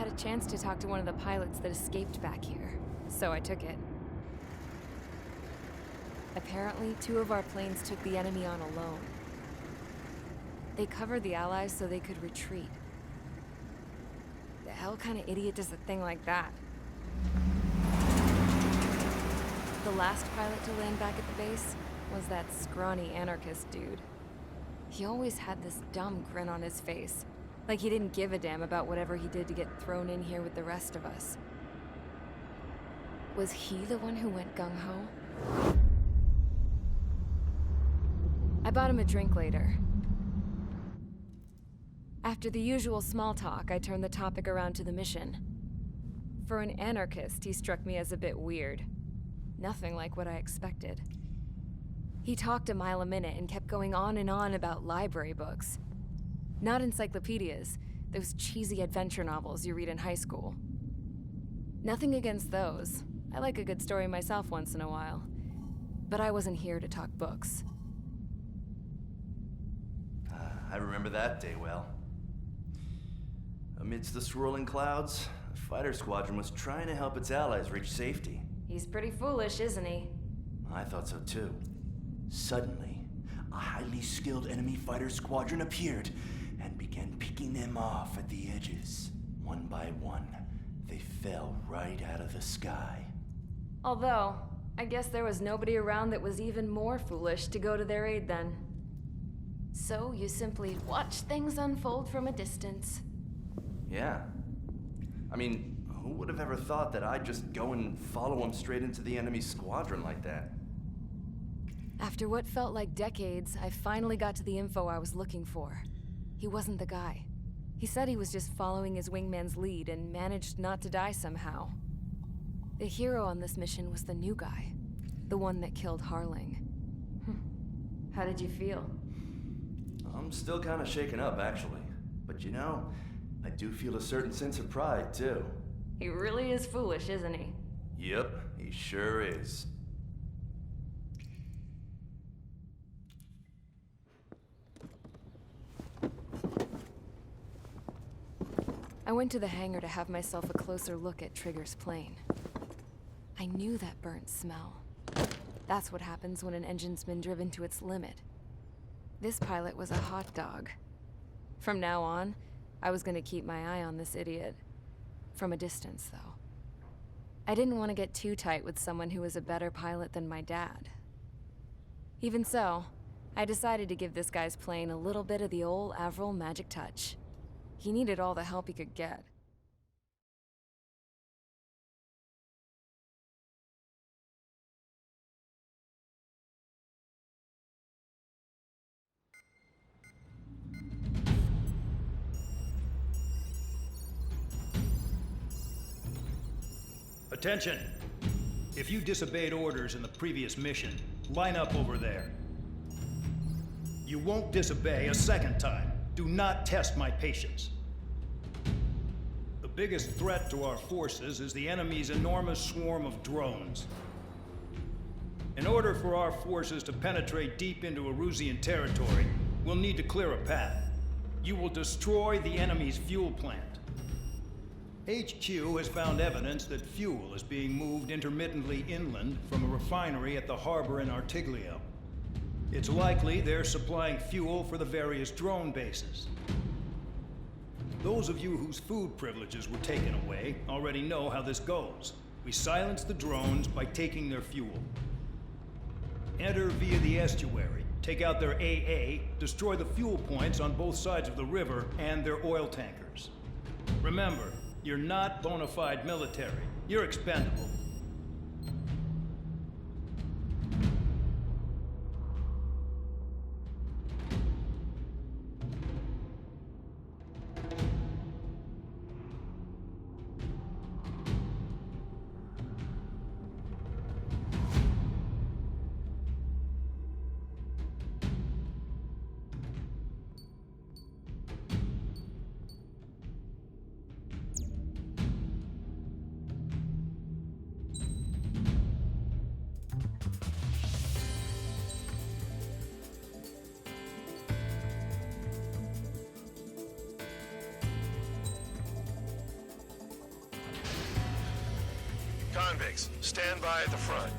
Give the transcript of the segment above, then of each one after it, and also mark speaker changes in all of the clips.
Speaker 1: had a chance to talk to one of the pilots that escaped back here, so I took it. Apparently, 2 of our planes took the enemy on alone. They covered the Allies so they could retreat. The hell kind of idiot does a thing like that? The last pilot to land back at the base was that scrawny anarchist dude. He always had this dumb grin on his face, like he didn't give a damn about whatever he did to get thrown in here with the rest of us. Was he the one who went gung-ho? I bought him a drink later. After the usual small talk, I turned the topic around to the mission. For an anarchist, he struck me as a bit weird. Nothing like what I expected. He talked a mile a minute and kept going on and on about library books. Not encyclopedias, those cheesy adventure novels you read in high school. Nothing against those. I like a good story myself once in a while. But I wasn't here to talk books.
Speaker 2: I remember that day well. Amidst the swirling clouds, the fighter squadron was trying to help its allies reach safety.
Speaker 1: He's pretty foolish, isn't he?
Speaker 2: I thought so too. Suddenly, a highly skilled enemy fighter squadron appeared and began picking them off at the edges. One by one, they fell right out of the sky.
Speaker 1: Although, I guess there was nobody around that was even more foolish to go to their aid then. So you simply watch things unfold from a distance.
Speaker 2: Yeah. I mean, who would have ever thought that I'd just go and follow him straight into the enemy squadron like that?
Speaker 1: After what felt like decades, I finally got to the info I was looking for. He wasn't the guy. He said he was just following his wingman's lead and managed not to die somehow. The hero on this mission was the new guy. The one that killed Harling. How did you feel?
Speaker 2: I'm still kind of shaken up, actually. But you know, I do feel a certain sense of pride, too.
Speaker 1: He really is foolish, isn't he?
Speaker 2: Yep, he sure is.
Speaker 1: I went to the hangar to have myself a closer look at Trigger's plane. I knew that burnt smell. That's what happens when an engine's been driven to its limit. This pilot was a hot dog. From now on, I was gonna keep my eye on this idiot. From a distance, though. I didn't want to get too tight with someone who was a better pilot than my dad. Even so, I decided to give this guy's plane a little bit of the old Avril magic touch. He needed all the help he could get.
Speaker 3: Attention! If you disobeyed orders in the previous mission, line up over there. You won't disobey a second time. Do not test my patience. The biggest threat to our forces is the enemy's enormous swarm of drones. In order for our forces to penetrate deep into Erusian territory, we'll need to clear a path. You will destroy the enemy's fuel plant. HQ has found evidence that fuel is being moved intermittently inland from a refinery at the harbor in Artiglio. It's likely they're supplying fuel for the various drone bases. Those of you whose food privileges were taken away already know how this goes. We silence the drones by taking their fuel. Enter via the estuary, take out their AA, destroy the fuel points on both sides of the river and their oil tankers. Remember, you're not bona fide military. You're expendable.
Speaker 4: Convicts, stand by at the front.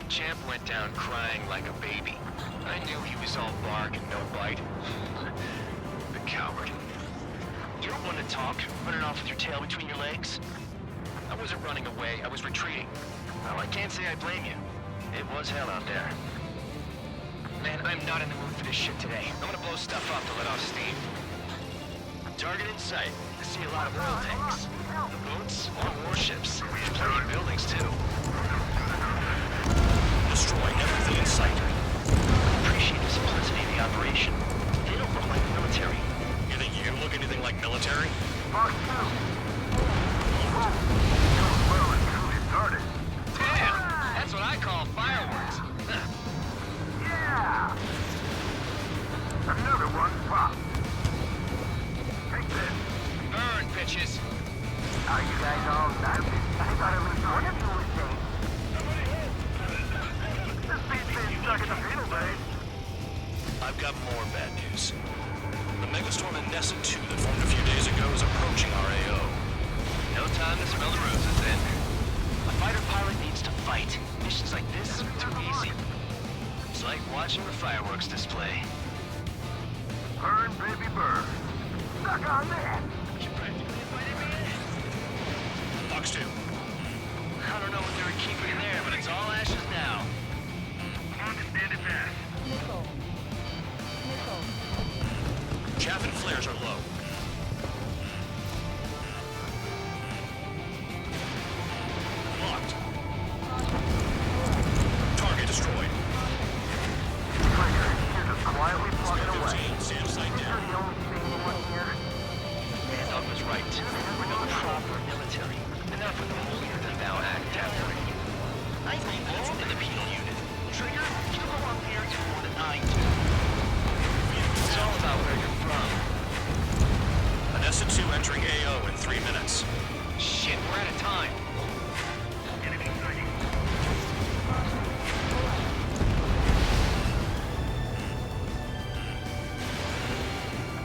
Speaker 5: Champ went down crying like a baby. I knew he was all bark and no bite. The coward. You don't want to talk, running off with your tail between your legs? I wasn't running away, I was retreating. Well, I can't say I blame you. It was hell out there. Man, I'm not in the mood for this shit today. I'm gonna blow stuff up to let off steam. Target in sight. I see a lot of oil tanks. Boats, more warships. Plenty of buildings, too.
Speaker 4: Destroy everything in sight.
Speaker 5: Appreciate the simplicity of the operation. They don't look like the military.
Speaker 4: You think you look anything like military?
Speaker 5: Damn! That's what I call fireworks.
Speaker 6: Yeah! Another one popped. Take this.
Speaker 5: Burn, bitches.
Speaker 6: Are you guys all done? I thought it was one of you was safe. This thing's been stuck in the middle, babe.
Speaker 4: I've got more bad news. The megastorm in Nessa 2 that formed a few days ago is approaching our AO.
Speaker 5: No time to smell the roses then. A fighter pilot needs to fight. Missions like this are too easy. It's like watching the fireworks display.
Speaker 6: Burn, baby, burn. Stuck on that.
Speaker 5: You practically invited me in.
Speaker 4: Fox 2.
Speaker 5: I don't know what they were keeping in there, but it's all ashes now.
Speaker 6: Come on, stand it fast.
Speaker 4: Chaff and flares are low. Locked. Target destroyed.
Speaker 6: Trigger, you're just quietly plugging away.
Speaker 4: 15, Sam sight
Speaker 6: You're
Speaker 4: down.
Speaker 6: the only stable one here.
Speaker 5: Doug was right. We're no proper military. Enough with the holier than thou act after it. I belong in the penal unit. Trigger, you belong here even more than I do. It's all about where you're from.
Speaker 4: Nessa 2 entering AO in 3 minutes.
Speaker 5: Shit, we're out of time.
Speaker 6: Enemy sighting.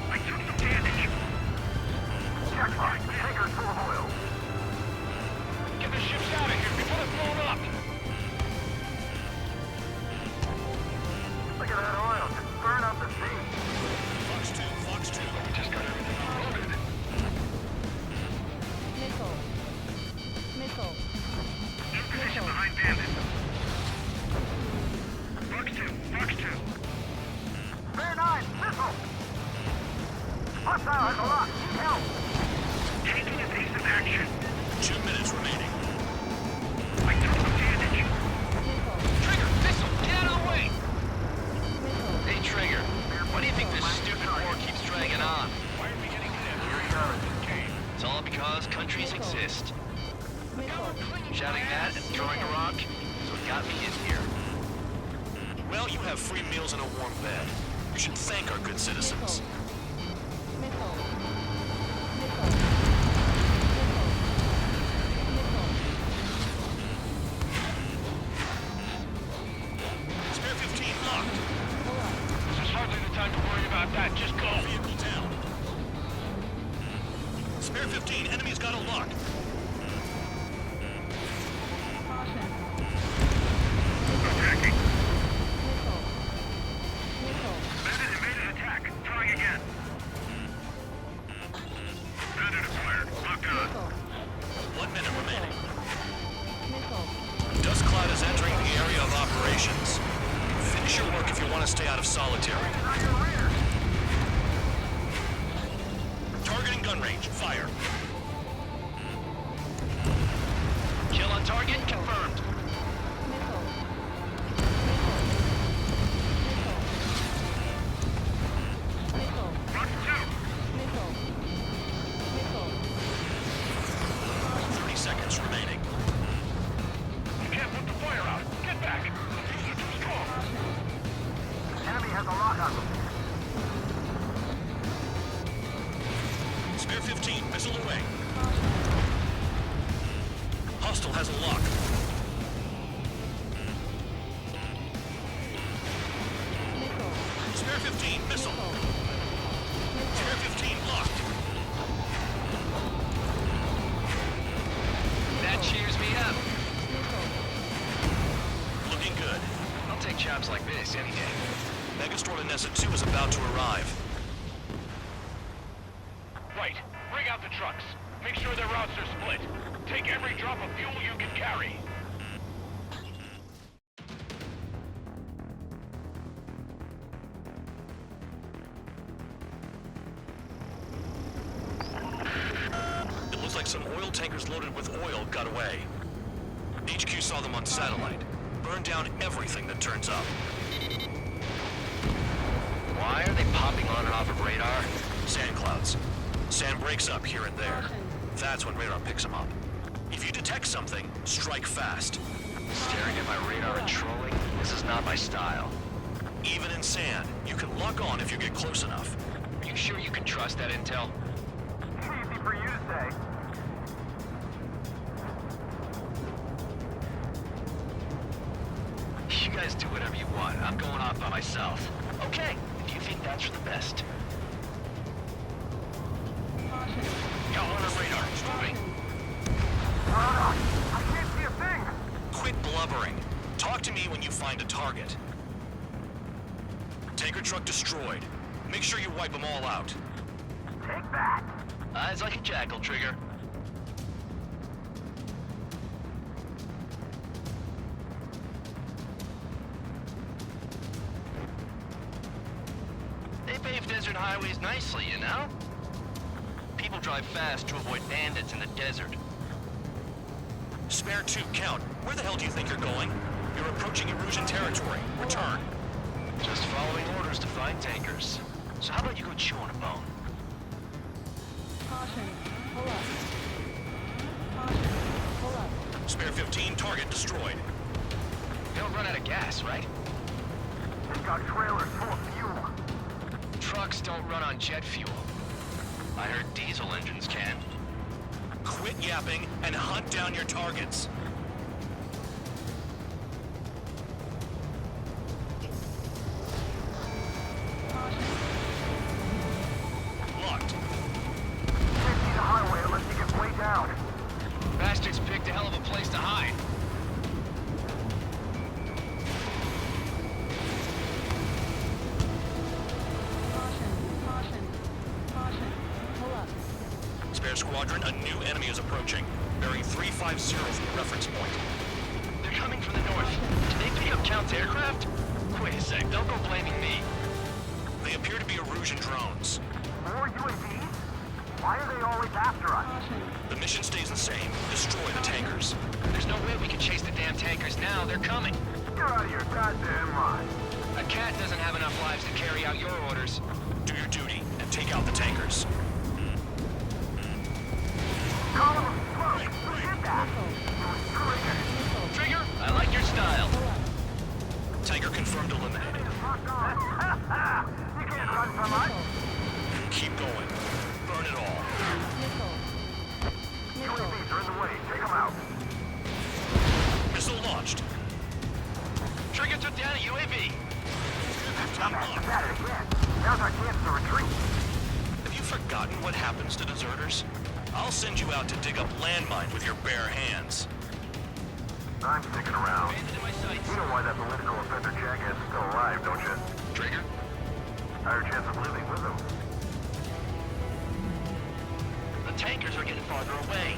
Speaker 6: I took some damage. Jackpot, tanker full of oil.
Speaker 5: Get the ships out of here before they're blown up.
Speaker 6: Look at that oil just burn up the sea.
Speaker 4: Fox 2, Fox 2.
Speaker 5: Just got everything unloaded.
Speaker 6: In position behind Bandit. Fox 2, Fox 2. Bear 9, missile! Hostile has a lock, need help! Taking evasive action.
Speaker 4: 2 minutes remaining.
Speaker 6: I took some damage.
Speaker 5: Trigger, missile, get out of the way! Hey, Trigger, why do you think this stupid war keeps dragging on?
Speaker 6: Why are we getting hit? Here he goes. Okay.
Speaker 5: It's all because countries exist. Shouting that and throwing a rock is what got me in here.
Speaker 4: Well, you have free meals and a warm bed. You should thank our good citizens. Spare 15 locked.
Speaker 5: This is hardly the time to worry about that. Just go.
Speaker 4: Vehicle down. Spare 15, enemy's got a lock.
Speaker 6: Attacking. Bandit evaded attack. Trying again. Bandit acquired. Locked on.
Speaker 4: 1 minute remaining. Dust cloud is entering the area of operations. Finish your work if you want to stay out of solitary.
Speaker 6: On your rear.
Speaker 4: Targeting gun range. Fire.
Speaker 5: Kill on target confirmed.
Speaker 6: Fox 2.
Speaker 4: 30 seconds remaining.
Speaker 6: You can't put the fire out. Get back. He's too strong. has a lock on them.
Speaker 4: Spare 15, missile away. Hostile has a lock. Spare 15, missile. Spare 15, locked.
Speaker 5: That cheers me up.
Speaker 4: Looking good.
Speaker 5: I'll take jobs like this any day.
Speaker 4: Megastorm Nessa 2 is about to arrive.
Speaker 6: Right. Bring out the trucks. Make sure their routes are split. Take every drop of fuel you can carry.
Speaker 4: It looks like some oil tankers loaded with oil got away. HQ saw them on satellite. Burned down everything that turns up.
Speaker 5: Why are they popping on and off of radar?
Speaker 4: Sand clouds. Sand breaks up here and there. That's when radar picks them up. If you detect something, strike fast.
Speaker 5: Staring at my radar and trolling? This is not my style.
Speaker 4: Even in sand, you can lock on if you get close enough.
Speaker 5: Are you sure you can trust that intel?
Speaker 6: Easy for you to say.
Speaker 5: You guys do whatever you want. I'm going off by myself. Okay, if you think that's for the best.
Speaker 4: Got one on radar. Moving.
Speaker 6: I can't see a thing.
Speaker 4: Quit blubbering. Talk to me when you find a target. Tanker truck destroyed. Make sure you wipe them all out.
Speaker 6: Take that.
Speaker 5: Eyes like a jackal, Trigger. They pave desert highways nicely, you know? People drive fast to avoid bandits in the desert.
Speaker 4: Spare 2, count. Where the hell do you think you're going? You're approaching Erusian territory. Return.
Speaker 5: Just following orders to find tankers. So how about you go chew on a bone?
Speaker 1: Caution. Pull up. Caution. Pull up.
Speaker 4: Spare 15, target destroyed.
Speaker 5: They don't run out of gas, right?
Speaker 6: They got trailers full of fuel.
Speaker 5: Trucks don't run on jet fuel. I heard diesel engines can.
Speaker 4: Quit yapping and hunt down your targets. Locked.
Speaker 6: Can't see the highway unless you get way down.
Speaker 5: Bastards picked a hell of a place to hide.
Speaker 1: Caution. Pull up.
Speaker 4: Spare squadron, a new enemy is approaching. Bearing 350 from the reference point.
Speaker 5: They're coming from the north. Did they pick up Count's aircraft? Wait a sec, don't go blaming me.
Speaker 4: They appear to be Erusian drones.
Speaker 6: More UAVs? Why are they always after us?
Speaker 4: The mission stays the same. Destroy the tankers.
Speaker 5: There's no way we can chase the damn tankers now. They're coming.
Speaker 6: You're out of your goddamn mind.
Speaker 5: A cat doesn't have enough lives to carry out your orders.
Speaker 4: Do your duty and take out the tankers.
Speaker 6: Column of smoke. Who did that? Trigger.
Speaker 5: Trigger, I like your style.
Speaker 4: Tanker confirmed eliminated.
Speaker 6: You can't run from us.
Speaker 4: Keep going. Burn it all.
Speaker 6: UAVs are in the way. Take them out.
Speaker 4: Missile launched.
Speaker 5: Trigger took down a UAV.
Speaker 6: Dumbass is at it again. Now's our chance to retreat.
Speaker 4: Have you forgotten what happens to deserters? I'll send you out to dig up landmine with your bare hands.
Speaker 6: I'm sticking around.
Speaker 5: Bandit in my sights.
Speaker 6: You know why that political offender jackass is still alive, don't you?
Speaker 5: Trigger,
Speaker 6: Higher chance of living with him.
Speaker 5: the tankers are getting farther away.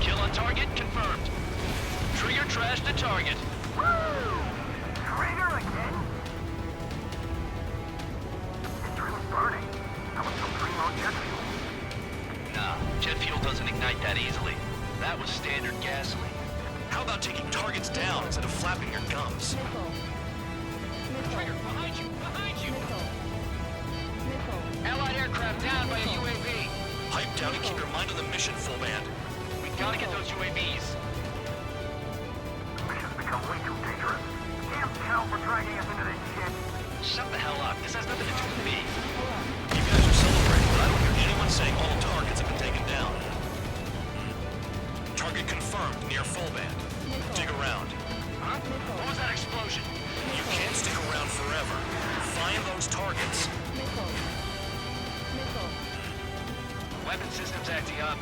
Speaker 5: Kill on target confirmed. Trigger trashed the target.
Speaker 6: Woo! Trigger again? It's really burning. That was some primo jet fuel.
Speaker 5: Nah, jet fuel doesn't ignite that easily. That was standard gasoline.
Speaker 4: How about taking targets down instead of flapping your gums?
Speaker 5: Trigger, behind you! Behind you! Allied aircraft down by a UAV.
Speaker 4: Pipe down and keep your mind on the mission, full band.
Speaker 5: We gotta get those UAVs.
Speaker 6: Mission's becoming become way too dangerous. Damn cow for dragging us into this shit.
Speaker 5: Shut the hell up. This has nothing to do with me.
Speaker 4: You guys are celebrating, but I don't hear anyone saying all targets have been taken down. Target confirmed near full band. Dig around.
Speaker 5: Huh? What was that explosion?
Speaker 4: You can't stick around forever. Find those targets.
Speaker 5: Weapon system's acting up.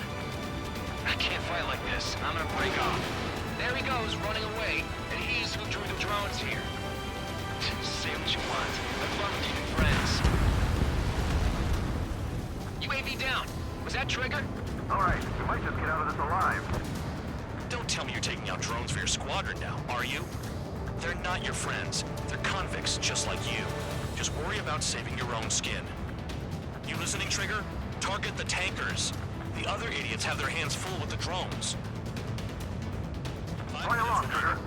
Speaker 5: I can't fight like this. I'm gonna break off. There he goes, running away. And he's who drew the drones here. Say what you want. Have fun with your friends. UAV down. Was that Trigger?
Speaker 6: Alright, we might just get out of this alive.
Speaker 4: Don't tell me you're taking out drones for your squadron now, are you? They're not your friends. They're convicts just like you. Just worry about saving your own skin. You listening, Trigger? Target the tankers. The other idiots have their hands full with the drones.
Speaker 6: Play along, Trigger.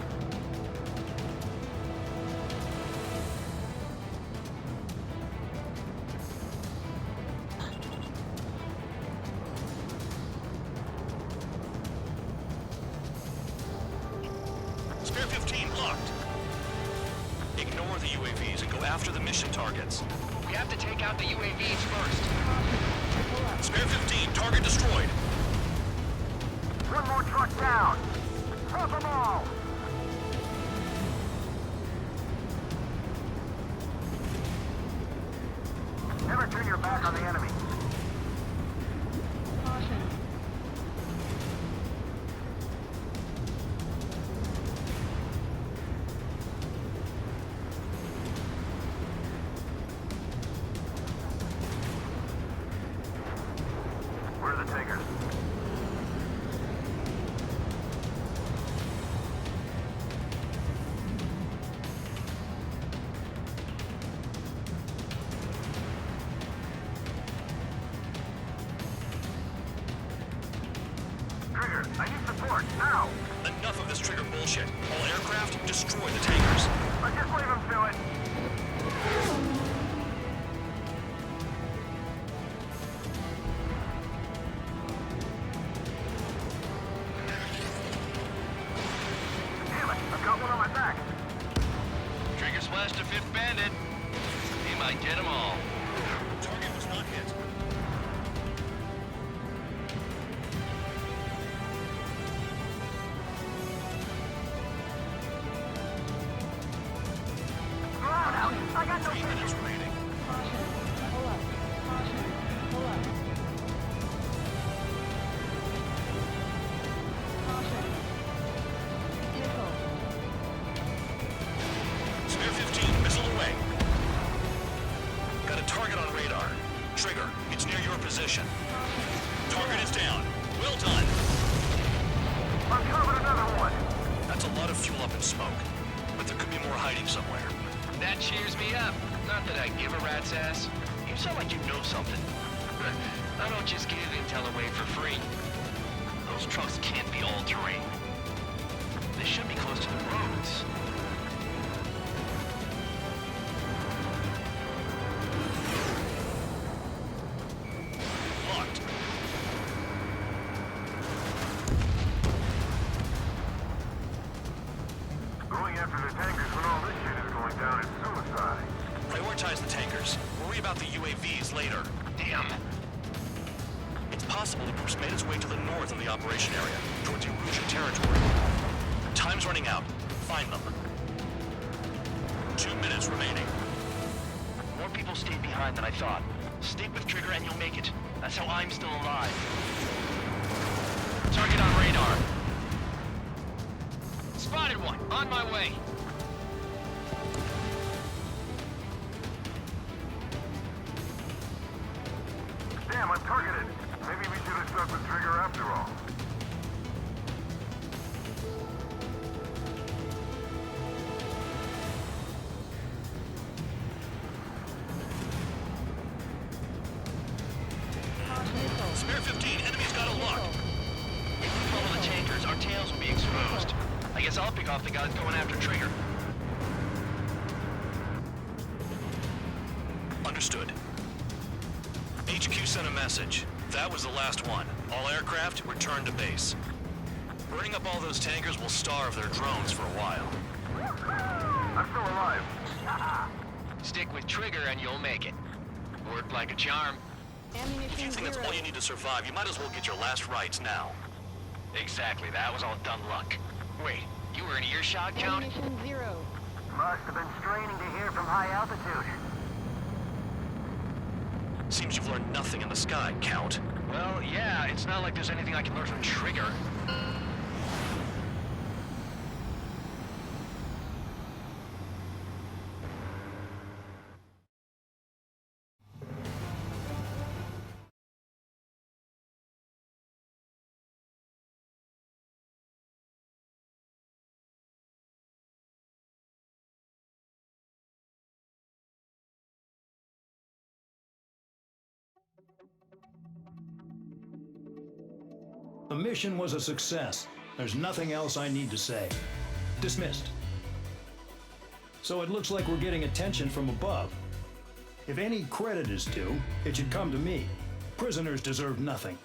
Speaker 4: Spare 15 locked. Ignore the UAVs and go after the mission targets.
Speaker 5: We have to take out the UAVs first.
Speaker 4: Spare 15, target destroyed.
Speaker 6: One more truck down. Drop them all. Never turn your back on the enemy. Where are the tankers? Trigger, I need support, now!
Speaker 4: Enough of this Trigger bullshit. All aircraft, destroy the tankers.
Speaker 6: Just leave them to it. Damn it, I've got one on my back.
Speaker 5: Trigger slashed a fifth bandit. He might get them all.
Speaker 4: Target was not hit.
Speaker 6: I got no
Speaker 4: 3 minutes remaining. Spare 15, missile away. Got a target on radar. Trigger, it's near your position. Target is down. Well done.
Speaker 6: Uncovered another one.
Speaker 4: That's a lot of fuel up in smoke. But there could be more hiding somewhere.
Speaker 5: That cheers me up. Not that I give a rat's ass. You sound like you know something. I don't just give intel away for free. Those trucks can't be all-terrain. They should be close to the roads.
Speaker 4: Locked.
Speaker 6: Going after the tankers when all this shit is going down is suicide.
Speaker 4: Prioritize the tankers. Worry about the UAVs later.
Speaker 5: Damn.
Speaker 4: It's possible the group's made its way to the north of the operation area, towards Erusian territory. Time's running out. Find them. 2 minutes remaining.
Speaker 5: More people stayed behind than I thought. Stick with Trigger and you'll make it. That's how I'm still alive. Target on radar. Spotted one. On my way.
Speaker 6: Damn, I'm targeted. Maybe we should have stuck with Trigger after all.
Speaker 4: Spare 15, enemy's got a lock.
Speaker 5: If we follow the tankers, our tails will be exposed. I guess I'll pick off the guys going after Trigger.
Speaker 4: Understood. HQ sent a message. That was the last one. All aircraft, return to base. Burning up all those tankers will starve their drones for a while.
Speaker 6: I'm still alive.
Speaker 5: Stick with Trigger and you'll make it. Worked like a charm.
Speaker 4: If you
Speaker 1: Ammunition
Speaker 4: think that's
Speaker 1: zero.
Speaker 4: all you need to survive, you might as well get your last rites now.
Speaker 5: Exactly, that was all dumb luck. Wait, you were in earshot, Count?
Speaker 1: Ammunition zero.
Speaker 6: Must have been straining to hear from high altitude.
Speaker 4: Seems you've learned nothing in the sky, Count.
Speaker 5: Well, yeah, it's not like there's anything I can learn from Trigger.
Speaker 3: The mission was a success. There's nothing else I need to say. Dismissed. So it looks like we're getting attention from above. If any credit is due, it should come to me. Prisoners deserve nothing.